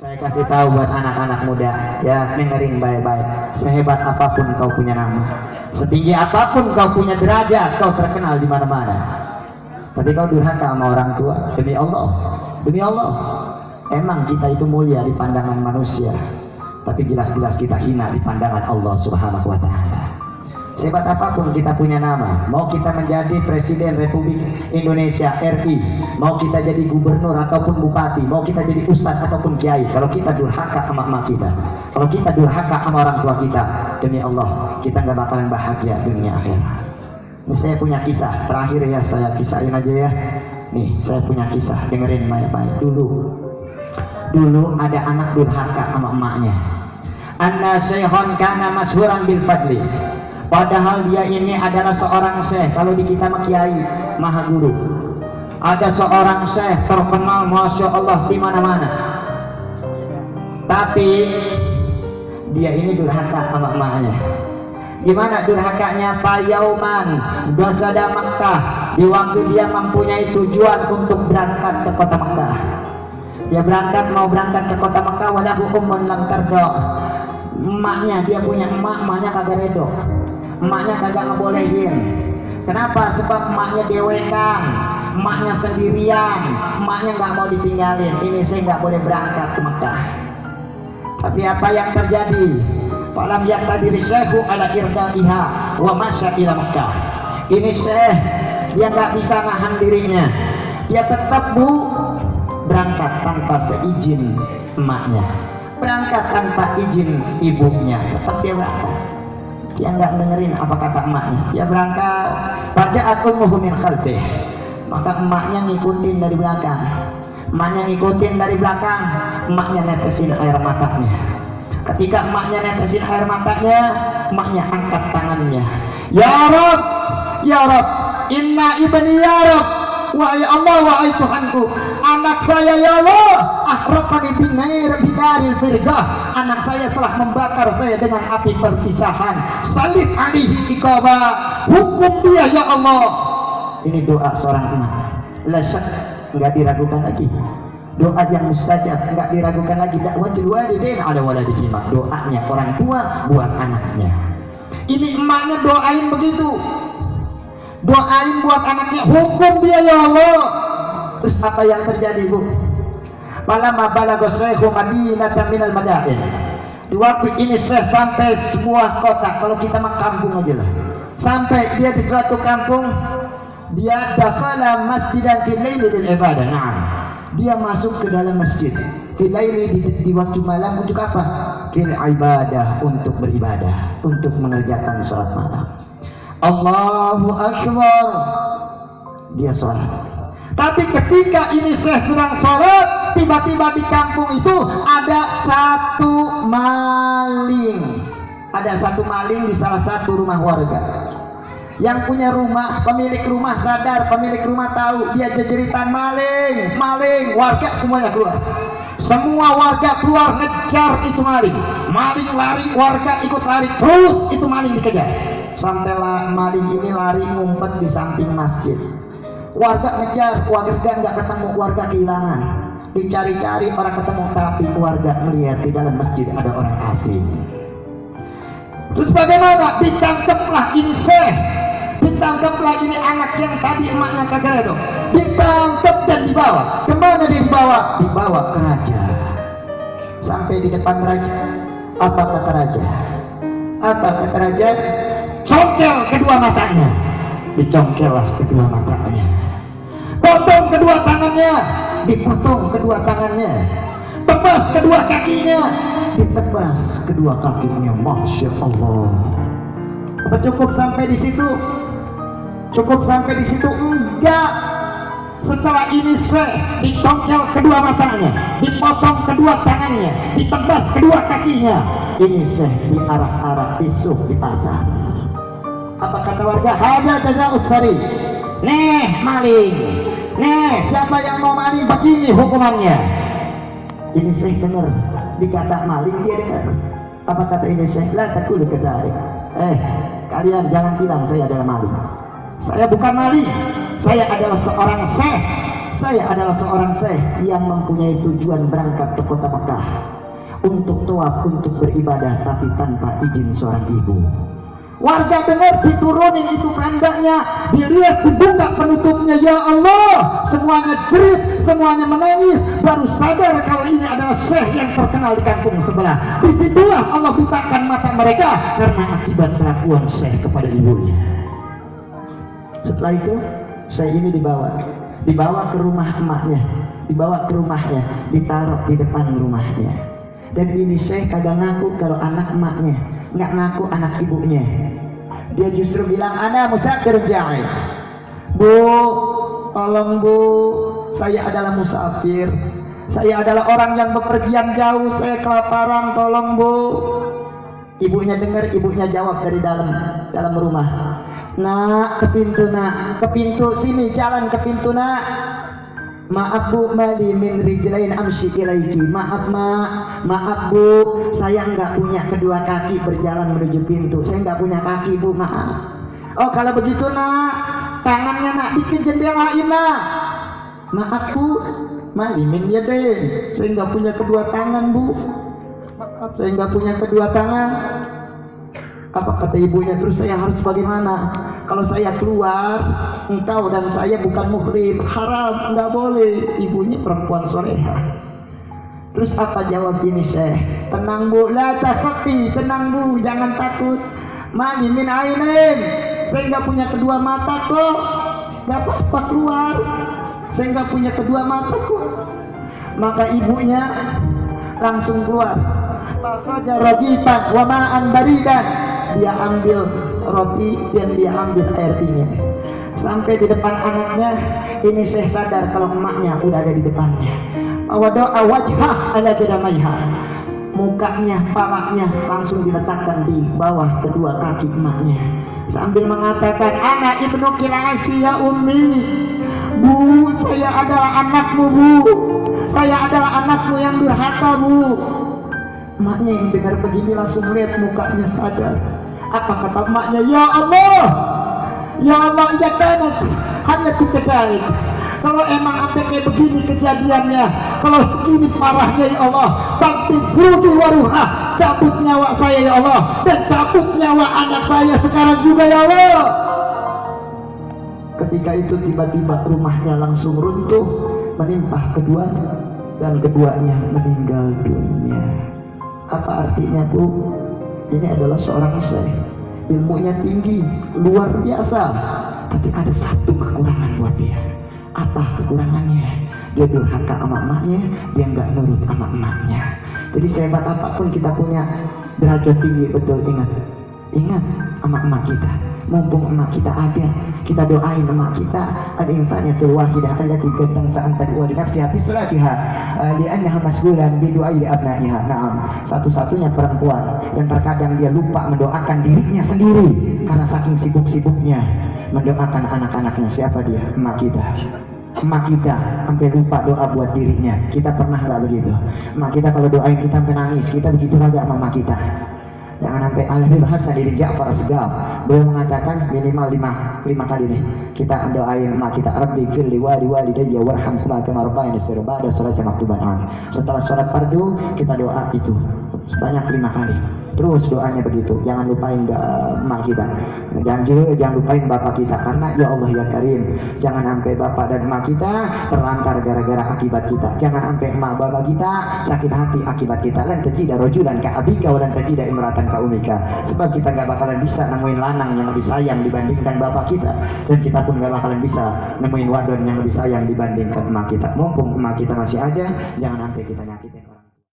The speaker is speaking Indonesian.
Saya kasih tahu buat anak-anak muda, ya dengerin baik-baik. Sehebat apapun kau punya nama, setinggi apapun kau punya derajat, kau terkenal di mana-mana. Tapi kau durhaka sama orang tua, demi Allah, demi Allah. Emang kita itu mulia di pandangan manusia, tapi jelas-jelas kita hina di pandangan Allah Subhanahu wa Ta'ala. Sehebat apapun kita punya nama, mau kita menjadi Presiden Republik Indonesia RI, mau kita jadi gubernur ataupun bupati, mau kita jadi ustadz ataupun kiai, kalau kita durhaka sama emak kita, kalau kita durhaka sama orang tua kita, demi Allah kita nggak bakalan bahagia dunia akhirat. Ini saya punya kisah terakhir ya, saya kisahin aja ya. Nih saya punya kisah, dengerin baik-baik. Dulu ada anak durhaka sama emaknya. Anna syekhon kana masyhuran bil fadli. Padahal dia ini adalah seorang syekh, kalau di kita mah kiai, maha guru. Ada seorang syekh terkenal, masya Allah, di mana-mana. Tapi dia ini durhaka sama emaknya. Gimana durhakanya? Payauman basada Makkah, di waktu dia mempunyai tujuan untuk berangkat ke kota Makkah. Dia mau berangkat ke kota Makkah, walahu ummun lam tarda. Emaknya, dia punya emaknya kagak redo. Emaknya kagak ngebolehin. Kenapa? Sebab emaknya dewekan, emaknya sendirian, emaknya nggak mau ditinggalin. Ini saya nggak boleh berangkat ke Mekah. Tapi apa yang terjadi? Falam yaqtadir syekhu ala irdaiha wa masya ila Mekah. Ini syekh dia nggak bisa nahan dirinya. Dia tetap berangkat tanpa seizin emaknya, berangkat tanpa izin ibunya, tetap dia berangkat. Dia nggak dengerin apa kata emaknya, dia berangkat. Faja'at ummuhu min khalfih, maka emaknya ngikutin dari belakang. Emaknya ngikutin dari belakang, emaknya netesin air matanya. Ketika emaknya netesin air matanya, emaknya angkat tangannya. Ya Rabb, ya Rabb, inna ibni ya Rabb, wahai Allah, wahai Tuhanku, anak saya ya Allah, ahraqani binaril firqah, anak saya telah membakar saya dengan api perpisahan. Salih alihi iqaba, hukum dia ya Allah. Ini doa seorang emak, la syak, enggak diragukan lagi. Doa yang mustajab, enggak diragukan lagi. Dakwatul walidain ala waladihima, doanya orang tua buat anaknya. Ini emaknya doain begitu, doain buat anaknya, hukum dia ya Allah. Terus apa yang terjadi, Bu? Falamma balagha syekhu madinatan minal madain. Di waktu ini syekh sampai sebuah kota, kalau kita mah kampung aja lah. Sampai dia di suatu kampung, dia dakhala masjidan fi lailil ibadah. Nah, dia masuk ke dalam masjid. Fi laili, di waktu malam, untuk apa? Fil ibadah, untuk beribadah, untuk mengerjakan salat malam. Allahu akbar. Dia salat. Tapi ketika ini saya sedang sholat, tiba-tiba di kampung itu ada satu maling. Ada satu maling di salah satu rumah warga. Yang punya rumah, pemilik rumah sadar, pemilik rumah tahu, dia jejeritan maling, maling, warga semuanya keluar. Semua warga keluar ngejar itu maling. Maling lari, warga ikut lari, terus itu maling dikejar. Sampailah maling ini lari ngumpet di samping masjid. Warga ngejar, warga nggak ketemu, warga kehilangan. Dicari-cari orang ketemu, tapi warga melihat di dalam masjid ada orang asing. Terus bagaimana? Ditangkaplah ini syekh, ditangkaplah ini anak yang tadi emaknya kagak redo. Ditangkap dan dibawa. Kemana dia dibawa? Dibawa ke raja. Sampai di depan raja, apa kata raja? Apa kata raja? Congkel kedua matanya. Dicongkellah kedua matanya. Potong kedua tangannya, dipotong kedua tangannya. Tebas kedua kakinya, ditebas kedua kakinya. Masya Allah. Apa cukup sampai di situ? Cukup sampai di situ? Enggak. Setelah ini dicongkel kedua matanya, dipotong kedua tangannya, ditebas kedua kakinya. Ini diarak-arak isuh di pasar. Apa kata warga? Hada jazaa'us sari. Nih maling. Nih siapa yang mau maling, begini hukumannya. Ini syekh dengar dikata maling, dia dengar. Apa kata ini syekh? La taqulu kadzalik. Kalian jangan bilang saya adalah maling. Saya bukan maling. Saya adalah seorang syekh. Saya adalah seorang syekh yang mempunyai tujuan berangkat ke kota Mekah. untuk tawaf, untuk beribadah, tapi tanpa izin seorang ibu. Warga dengar diturunin itu kandangnya, dilihat dibuka penutupnya, ya Allah, semuanya jerit, semuanya menangis, baru sadar kalau ini adalah syekh yang terkenal di kampung sebelah. Disitulah Allah butakan mata mereka karena akibat kelakuan syekh kepada ibunya. Setelah itu syekh ini dibawa ke rumah emaknya, dibawa ke rumahnya, ditaruh di depan rumahnya. Dan ini syekh kagak ngaku kalau anak emaknya, nggak ngaku anak ibunya. Dia justru bilang, ana musafir ja'i. Bu, tolong bu, saya adalah musafir, saya adalah orang yang bepergian jauh, saya kelaparan, tolong bu. Ibunya dengar, ibunya jawab dari dalam rumah, nak, ke pintu sini, jalan ke pintu nak. Maaf bu, mali min rijlain amshi ilaiki. Maaf mak, maaf bu, saya nggak punya kedua kaki berjalan menuju pintu. Saya nggak punya kaki bu, maaf. Oh kalau begitu nak, tangannya nak bikin jendelain nak. Maaf bu, mali min yadain. Saya nggak punya kedua tangan bu. Maaf, saya nggak punya kedua tangan. Apa kata ibunya? Terus saya harus bagaimana? Kalau saya keluar, engkau dan saya bukan muhrim, haram, nggak boleh. Ibunya perempuan soleha. Terus apa jawab ini syekh? Tenang bu, la tafaqi, tenang bu, jangan takut. Mani min ainin, saya nggak punya kedua mata kok, nggak apa-apa keluar. Saya nggak punya kedua mata kok. Maka ibunya langsung keluar. Maka jaragipan wa ma'an baridan. Dia ambil roti dan dia ambil air dingin. Sampai di depan anaknya, ini syekh sadar kalau emaknya udah ada di depannya. Wado'a wajhah ala qadamaiha. Mukanya, palanya langsung diletakkan di bawah kedua kaki emaknya. Sambil mengatakan, ana ibnu kilasi ya ummi. Bu, saya adalah anakmu bu. Saya adalah anakmu yang durhaka bu. Emaknya yang dengar begini langsung lihat mukanya sadar. Apa kata emaknya? Ya Allah, ya Allah, ya kanat hanya diketahui. Kalau emang apa kayak begini kejadiannya, kalau begini parahnya ya Allah, tapi furuti waruha, cabut nyawa saya ya Allah, dan cabut nyawa anak saya sekarang juga ya Allah. Ketika itu tiba-tiba rumahnya langsung runtuh, menimpa keduanya, dan keduanya meninggal dunia. Apa artinya bu? Ini adalah seorang syekh, ilmunya tinggi, luar biasa, tapi ada satu kekurangan buat dia. Apa kekurangannya? Dia durhaka sama emaknya, dia nggak nurut sama emaknya. Jadi sehebat apapun kita punya derajat tinggi, betul, ingat sama emak kita. Mumpung emak kita ada, kita doain emak kita. Al-insaniyatul wahidah allati qad sa'anta wa li nafsiha fi salatiha li'annaha masghulan bi du'ai abnaiha. Naam, satu-satunya perempuan yang terkadang dia lupa mendoakan dirinya sendiri karena saking sibuk-sibuknya mendoakan anak-anaknya. Siapa dia? Emak kita. Emak kita sampai lupa doa buat dirinya. Kita pernah nggak begitu? Emak kita kalau doain kita sampai nangis. Kita begitu kagak sama emak kita? Jangan sampai Al-Habib Hasan dari Ja'far Asgaf, beliau mengatakan minimal 5 kali nih kita doain emak kita, Rabbi firli wali walidayya warhamhuma kama rabbayani shaghira. Ba'da salat maktuban. Setelah salat fardu kita doa itu sebanyak 5 kali. Terus doanya begitu. Jangan lupain emak kita. Jangan lupain bapak kita, karena ya Allah ya Karim, jangan sampai bapak dan emak kita terlantar gara-gara akibat kita. Jangan sampai emak bapak kita sakit hati akibat kita. Lan tajida rajulan ka abika wa lan tajida imratan ka umika. Sebab kita gak bakalan bisa nemuin lanang yang lebih sayang dibandingkan bapak kita, dan kita pun gak bakalan bisa nemuin wadon yang lebih sayang dibandingkan emak kita. Mumpung emak kita masih ada, jangan sampai kita nyakitin.